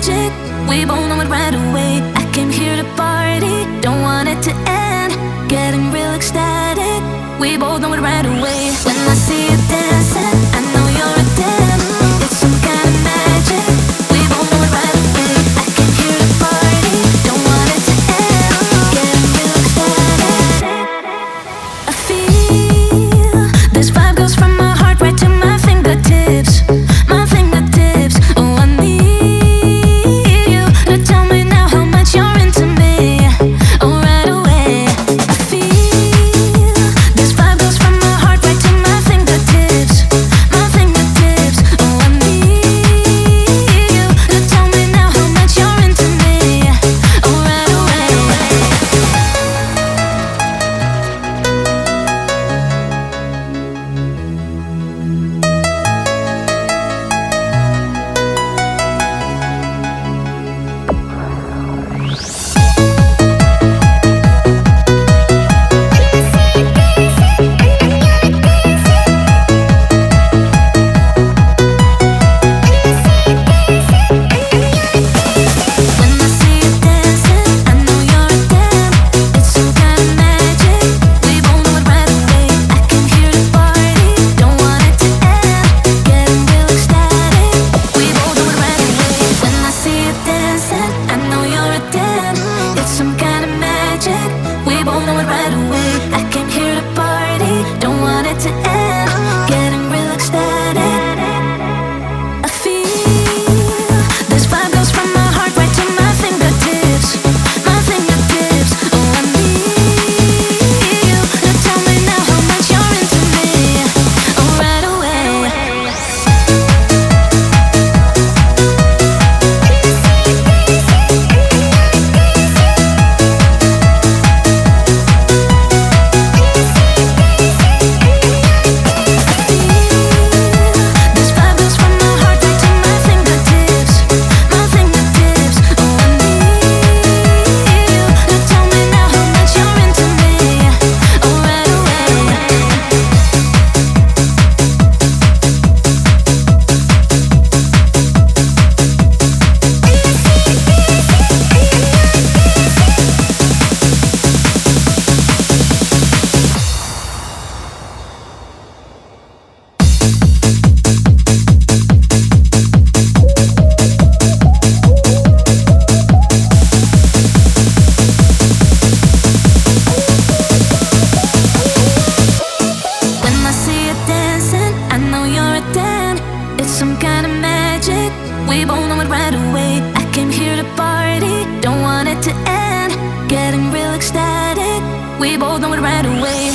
magic. We both know it right away. I came here to party, don't want it to end. Getting real ecstatic. We both know it right away. When I see you dancing, I know you're a 10. It's some kind of magic. We both know it right away. I came here to party, don't want it to end. Getting real ecstatic. I feel this vibe goes from my heart right to my fingertips. My fingertips. Oh, I need you to tell me now how much you're into me. Oh, right away. I feel this vibe goes from my heart right to my fingertips. My fingertips. Oh, I need you to tell me now how much you're into me. Oh, right away. When I see you dancing, I know you're a 10. It's some kind of magic. We both know it right away. I came here to party, don't want it to end. Getting real ecstatic. We both know it right away. When I see you dancing, I know you're a 10. It's some kind of magic. We both know it right away. I came here to party, don't want it to end. Getting real ecstatic. I feel this vibe goes from my heart right to my fingertips. My fingertips. Oh, I need you to tell me now how much you're into me. Oh, right away. This vibe goes from my heart right to my fingertips. My fingertips. Oh, I need you to tell me now how much you're into me. Oh, right away. When I see you dancing, I know you're a 10. It's some kind of magic. We both know it right away. I came here to party, don't want it to end. Getting real ecstatic. We both know it right away.